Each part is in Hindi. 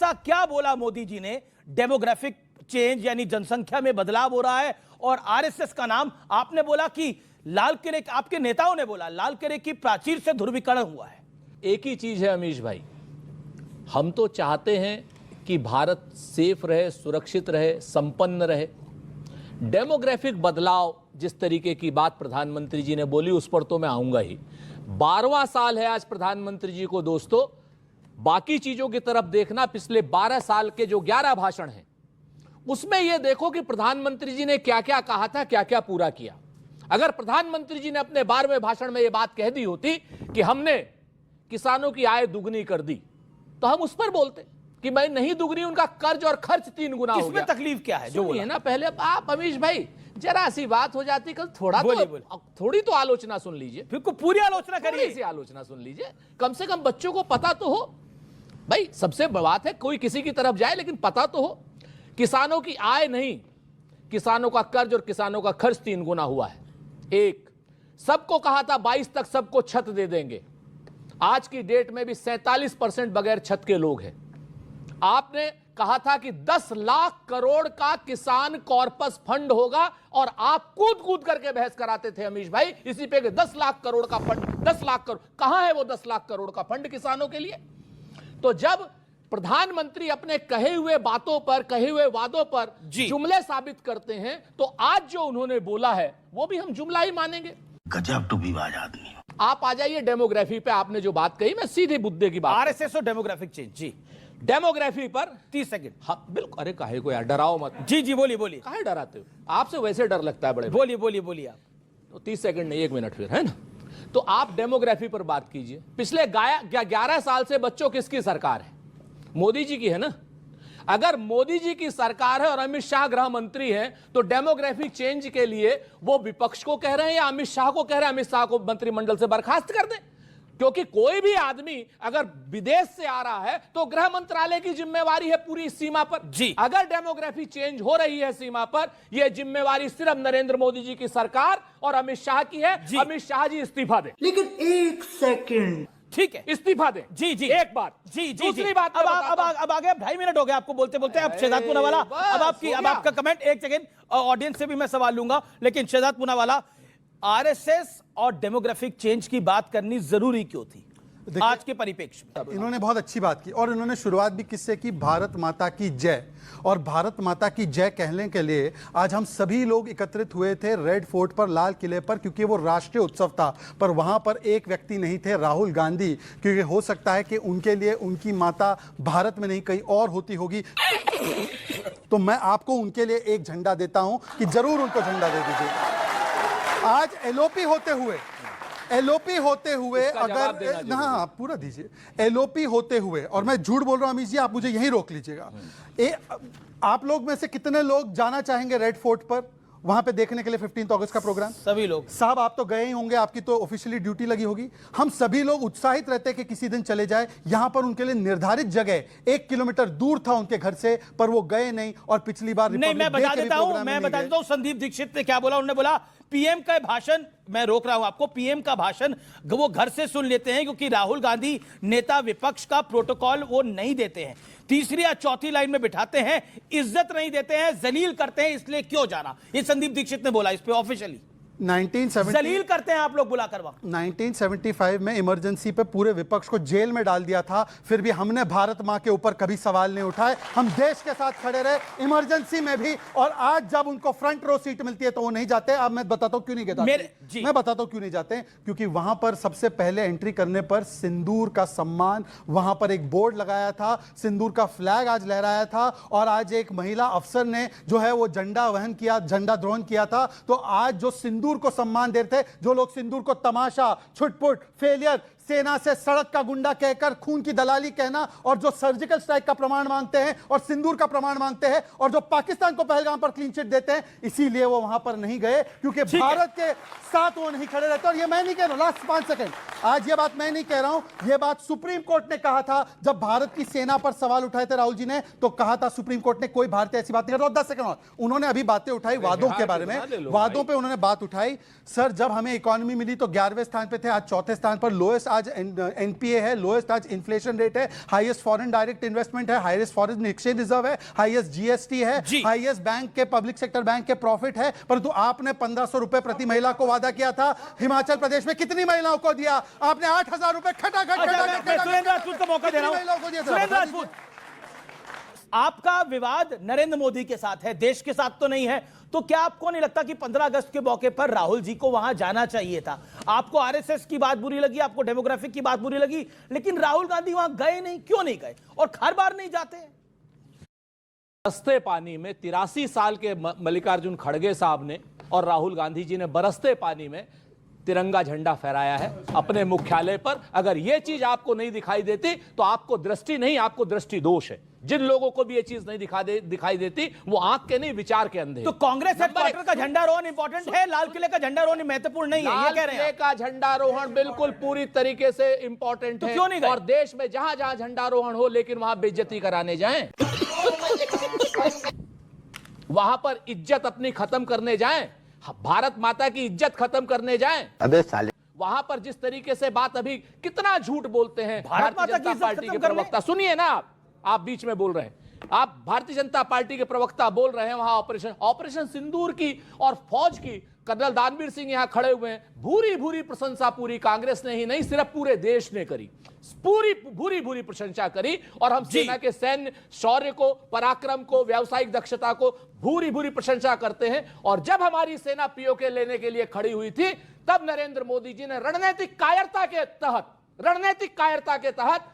ऐसा क्या बोला मोदी जी ने? डेमोग्राफिक चेंज यानी जनसंख्या में बदलाव हो रहा है, और आरएसएस का नाम आपने बोला कि लाल किले, आपके नेताओं ने बोला लाल किले की प्राचीर से ध्रुवीकरण हुआ है। एक ही चीज है अमीश भाई, हम तो चाहते हैं कि भारत सेफ रहे, सुरक्षित रहे, संपन्न रहे। डेमोग्राफिक बदलाव जिस तरीके की बात प्रधानमंत्री जी ने बोली उस पर तो मैं आऊंगा ही। 12वां साल है आज प्रधानमंत्री जी को दोस्तों। बाकी चीजों की तरफ देखना, पिछले 12 साल के जो 11 भाषण हैं उसमें यह देखो कि प्रधानमंत्री जी ने क्या क्या कहा था, क्या क्या पूरा किया। अगर प्रधानमंत्री जी ने अपने 12वें भाषण में यह बात कह दी होती कि हमने किसानों की आय दुगनी कर दी, तो हम उस पर बोलते कि भाई नहीं दुगनी, उनका कर्ज और खर्च 3 गुना हो गया। इसमें तकलीफ क्या है जो बोलिए ना पहले आप अमीश भाई, जरा सी बात हो जाती कल, थोड़ी तो आलोचना सुन लीजिए। फिर को पूरी आलोचना करिए, थोड़ी सी आलोचना सुन लीजिए, कम से कम बच्चों को पता तो हो। भाई सबसे बड़ी बात है कोई किसी की तरफ जाए लेकिन पता तो हो। किसानों की आय नहीं, किसानों का कर्ज और किसानों का खर्च 3 गुना हुआ है। एक, सबको कहा था 22 तक सबको छत दे देंगे, आज की डेट में भी 47% बगैर छत के लोग हैं। आपने कहा था कि 10 लाख करोड़ का किसान कॉर्पस फंड होगा, और आप कूद कूद करके बहस कराते थे अमीश भाई इसी पे कि 10 लाख करोड़ का फंड, 10 लाख करोड़ कहां है वो 10 लाख करोड़ का फंड किसानों के लिए। तो जब प्रधानमंत्री अपने कहे हुए बातों पर, कहे हुए वादों पर जुमले साबित करते हैं, तो आज जो उन्होंने बोला है वो भी हम जुमला ही मानेंगे। गजब टू विवाद आदमी। आप आ जाइए डेमोग्राफी पे, आपने जो बात कही, मैं सीधे मुद्दे की बात, आरएसएस और डेमोग्राफिक चेंज। जी डेमोग्राफी पर 30 सेकंड। हाँ बिल्कुल। अरे काहे को यार, डराओ मत। जी जी बोलिए बोलिए। काहे डराते हो, आपसे वैसे डर लगता है बड़े। बोलिए बोलिए बोलिए आप। तो 30 सेकंड नहीं, 1 मिनट फिर, है ना। तो आप डेमोग्राफी पर बात कीजिए। पिछले 11 साल से बच्चों किसकी सरकार है? मोदी जी की है ना। अगर मोदी जी की सरकार है और अमित शाह गृह मंत्री है, तो डेमोग्राफिक चेंज के लिए वो विपक्ष को कह रहे हैं या अमित शाह को कह रहे हैं अमित शाह को मंत्रिमंडल से बर्खास्त कर दें? क्योंकि कोई भी आदमी अगर विदेश से आ रहा है तो गृह मंत्रालय की जिम्मेवारी है पूरी सीमा पर। जी अगर डेमोग्राफी चेंज हो रही है सीमा पर, यह जिम्मेवारी सिर्फ नरेंद्र मोदी जी की सरकार और अमित शाह की है। अमित शाह जी इस्तीफा दें। लेकिन 1 सेकंड, ठीक है, इस्तीफा दें। जी जी एक बात। जी जी दूसरी बात, अब आ गए 2.5 मिनट हो गए आपको बोलते बोलते। अब शहजाद पूनावाला, अब आपका कमेंट। 1 सेकंड, ऑडियंस से भी मैं सवाल लूंगा, लेकिन शहजाद पूनावाला, आरएसएस और डेमोग्राफिक चेंज की बात करनी जरूरी क्यों थी आज के परिप्रेक्ष्य में? इन्होंने बहुत अच्छी बात की, और इन्होंने शुरुआत भी किससे की? भारत माता की जय। और भारत माता की जय कहने के लिए आज हम सभी लोग एकत्रित हुए थे रेड फोर्ट पर, लाल किले पर, क्योंकि वो राष्ट्रीय उत्सव था। पर वहां पर एक व्यक्ति नहीं थे, राहुल गांधी, क्योंकि हो सकता है कि उनके लिए उनकी माता भारत में नहीं कहीं और होती होगी। तो मैं आपको उनके लिए एक झंडा देता हूं कि जरूर उनको झंडा दे दीजिए। आज एलओपी होते हुए अगर हाँ पूरा दीजिए, एलओपी होते हुए, और मैं झूठ बोल रहा हूं अमीश जी, आप मुझे यहीं रोक लीजिएगा। आप लोग में से कितने लोग जाना चाहेंगे रेड फोर्ट पर, वहां पे देखने के लिए 15 अगस्त का प्रोग्राम? सभी लोग। साहब आप तो गए ही होंगे, आपकी तो ऑफिशियली ड्यूटी लगी होगी। हम सभी लोग उत्साहित रहते कि किसी दिन चले जाए। यहां पर उनके लिए निर्धारित जगह 1 किलोमीटर दूर था उनके घर से, पर वो गए नहीं। और पिछली बार नहीं, मैं बता देता हूं संदीप दीक्षित ने क्या बोला। उन्होंने बोला पीएम का भाषण, मैं रोक रहा हूं आपको, पीएम का भाषण वो घर से सुन लेते हैं, क्योंकि राहुल गांधी नेता विपक्ष का प्रोटोकॉल वो नहीं देते हैं, तीसरी या चौथी लाइन में बिठाते हैं, इज्जत नहीं देते हैं, जलील करते हैं, इसलिए क्यों जाना। ये संदीप दीक्षित ने बोला इस पे ऑफिशियली। 1970 जलील करते हैं आप लोग बुलाकर वहां। 1975 में इमरजेंसी पे पूरे विपक्ष को जेल में डाल दिया था, फिर भी हमने भारत मां के ऊपर कभी सवाल नहीं उठाए। हम देश के साथ खड़े रहे इमरजेंसी में भी, और आज जब उनको फ्रंट रो सीट मिलती है तो वो नहीं जाते। अब मैं बताता हूं क्यों नहीं जाते। मैं बताता हूं क्यों नहीं जाते, क्योंकि वहां पर सबसे पहले एंट्री करने पर सिंदूर का सम्मान, वहां पर एक बोर्ड लगाया था, सिंदूर का फ्लैग आज लहराया था, और आज एक महिला अफसर ने जो है वो झंडा वहन किया, झंडा द्रोहन किया था। तो आज जो सिंदूर को सम्मान देते थे, जो लोग सिंदूर को तमाशा, छुटपुट, फेलियर, सेना से सड़क का गुंडा कहकर खून की दलाली कहना, और जो सर्जिकल स्ट्राइक का प्रमाण मांगते हैं और सिंदूर का प्रमाण मांगते हैं, और जो पाकिस्तान को पहलगाम पर क्लीन चिट देते हैं, इसीलिए वो वहां पर नहीं गए, क्योंकि भारत के साथ वो नहीं खड़े रहते। और ये मैं नहीं कह रहा हूं, लास्ट 5 सेकंड, आज ये बात मैं नहीं कह रहा हूं, ये बात सुप्रीम कोर्ट ने कहा था। जब भारत की सेना पर सवाल उठाए थे राहुल जी ने, तो कहा था सुप्रीम कोर्ट ने कोई भारतीय ऐसी बात नहीं करता। 10 सेकंड और उन्होंने अभी बातें उठाई वादों के बारे में, वादों पे उन्होंने बात उठाई। सर जब हमें इकोनॉमी मिली तो 11वें स्थान पे थे, आज 4थे स्थान पर, लोएस्ट आज एनपीए है, लोएस्ट आज इन्फ्लेशन रेट है, हाईएस्ट फॉरेन डायरेक्ट इन्वेस्टमेंट है, हाईएस्ट फॉरेन एक्सचेंज रिजर्व है, हाईएस्ट जीएसटी है, हाईएस्ट बैंक के पब्लिक सेक्टर बैंक के प्रॉफिट है। परंतु आपने 1500 रुपए प्रति महिला को वादा किया था। हिमाचल प्रदेश में कितनी महिलाओं को दिया आपने? 8000 रुपए खटाखट सुरेंद्र राजपूत को मौका दे रहा हूं। सुरेंद्र राजपूत, आपका विवाद नरेंद्र मोदी के साथ है, देश के साथ तो नहीं है, तो क्या आपको नहीं लगता कि 15 अगस्त के मौके पर राहुल जी को वहां जाना चाहिए था? आपको आरएसएस की बात बुरी लगी, आपको डेमोग्राफिक की बात बुरी लगी, लेकिन राहुल गांधी वहां गए नहीं, क्यों नहीं गए? और हर बार नहीं जाते? बरसते पानी में 83 साल के मल्लिकार्जुन खड़गे साहब ने और राहुल गांधी जी ने बरसते पानी में तिरंगा झंडा फहराया है अपने मुख्यालय पर। अगर यह चीज आपको नहीं दिखाई देती तो आपको दृष्टि नहीं, आपको दृष्टि दोष है। जिन लोगों को भी ये चीज नहीं दिखाई देती वो आंख के नहीं, विचार के अंधे। तो कांग्रेस हेडक्वार्टर का झंडारोहण इंपॉर्टेंट है, लाल किले का झंडारोहण महत्वपूर्ण नहीं है, ये कह रहे हैं? लाल किले का झंडारोहण बिल्कुल पूरी तरीके से इंपॉर्टेंट है। क्यों नहीं गए? और देश में जहां जहां झंडारोहण हो, लेकिन वहां बेइज्जती कराने जाएं, वहां पर इज्जत अपनी खत्म करने जाएं, भारत माता की इज्जत खत्म करने जाएं। अबे साले, वहां पर जिस तरीके से बात अभी कितना झूठ बोलते हैं भारत माता की जनता इज्जत पार्टी के खत्म करने? प्रवक्ता, सुनिए ना, आप बीच में बोल रहे हैं, आप भारतीय जनता पार्टी के प्रवक्ता बोल रहे हैं वहां ऑपरेशन सिंदूर की और फौज की। कर्नल दानवीर सिंह यहां खड़े हुए हैं, भूरी भूरी प्रशंसा पूरी कांग्रेस ने ही नहीं, सिर्फ पूरे देश ने करी, पूरी भूरी भूरी प्रशंसा करी। और हम सेना के सैन्य शौर्य को, पराक्रम को, व्यावसायिक दक्षता को भूरी भूरी प्रशंसा करते हैं। और जब हमारी सेना पीओके लेने के लिए खड़ी हुई थी, तब नरेंद्र मोदी जी ने रणनीतिक कायरता के तहत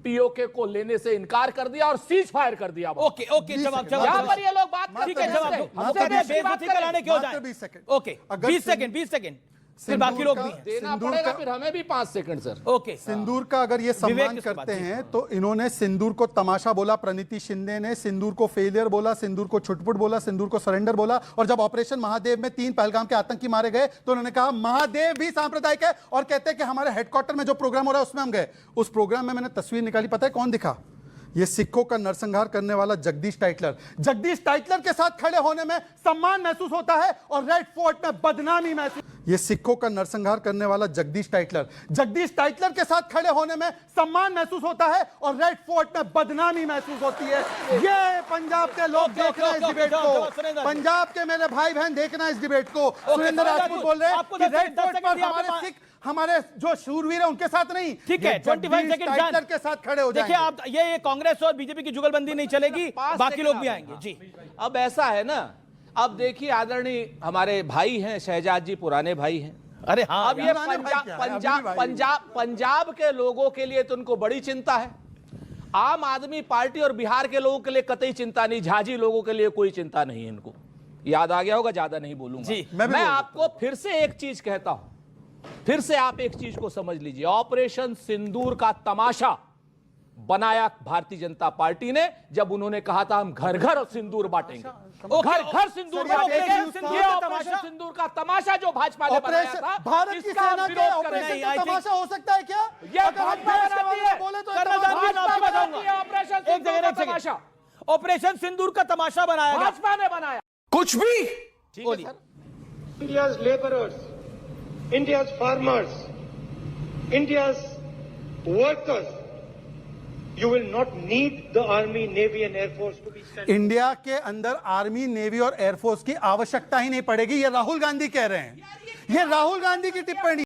पीओके को लेने से इनकार कर दिया और सीज फायर कर दिया। ओके जवाब यहां पर ये लोग बात ठीक है, जवाब दो। हमसे बेइज्जती कराने क्यों जाए? 20 सेकंड, फिर बाकी लोग भी हैं। देना पड़ेगा, फिर हमें भी 5 सेकंड सर। ओके, सिंदूर का अगर ये सम्मान करते हैं तो इन्होंने सिंदूर को तमाशा बोला, प्रणीति शिंदे ने सिंदूर को फेलियर बोला, सिंदूर को छुटपुट बोला, सिंदूर को सरेंडर बोला। और जब ऑपरेशन महादेव में 3 पहलगाम के आतंकी मारे गए तो उन्होंने कहा महादेव भी सांप्रदायिक है, और कहते हैं कि हमारे हेडक्वार्टर में जो प्रोग्राम हो रहा है उसमें हम गए। उस प्रोग्राम में मैंने तस्वीर निकाली, पता है कौन दिखा? ये सिखों का नरसंहार करने वाला जगदीश टाइटलर के साथ खड़े होने में सम्मान महसूस होता है और रेड फोर्ट में बदनामी महसूस। ये सिखों का नरसंहार करने वाला जगदीश टाइटलर के साथ खड़े होने में सम्मान महसूस होता है और रेड फोर्ट में बदनामी महसूस होती है। ये पंजाब के लोग देख रहे हैं इस डिबेट को, पंजाब के मेरे भाई बहन देखना इस डिबेट को। सुरेंद्र राजपूत बोल रहे हैं कि रेड फोर्ट पर हमारे सिख, हमारे जो शूरवीर है उनके साथ नहीं, ठीक है, 25 सेकंड के साथ खड़े हो जाएंगे। देखिए आप, ये कांग्रेस और बीजेपी की जुगलबंदी नहीं चलेगी, बाकी लोग भी आएंगे जी। अब ऐसा है ना, अब देखिए आदरणीय हमारे भाई हैं शहजाद जी, पुराने भाई हैं। अरे हाँ, अब ये पंजाब के लोगों के लिए तो उनको बड़ी चिंता है, आम आदमी पार्टी और बिहार के लोगों के लिए कतई चिंता नहीं, झाजी लोगों के लिए कोई चिंता नहीं है। इनको याद आ गया होगा, ज्यादा नहीं बोलूंगा जी। मैं आपको फिर से एक चीज कहता हूं, फिर से आप एक चीज को समझ लीजिए। ऑपरेशन सिंदूर का तमाशा बनाया भारतीय जनता पार्टी ने, जब उन्होंने कहा था हम घर घर सिंदूर बांटेंगे, घर घर सिंदूर बांटेंगे। ये ऑपरेशन सिंदूर का तमाशा जो भाजपा ने बनाया था, भारत की सेना के ऑपरेशन का तमाशा हो सकता है क्या? ये भाजपा बनाती है, बोले तो तमाशा ऑपरेशन सिंदूर का तमाशा बनाया, भाजपा ने बनाया कुछ भी। ठीक है sir. India's laborers, India's farmers, India's workers, you will not need the army, navy and air force to be sent. India के अंदर आर्मी, नेवी और एयरफोर्स की आवश्यकता ही नहीं पड़ेगी, ये राहुल गांधी कह रहे हैं। ये राहुल गांधी की टिप्पणी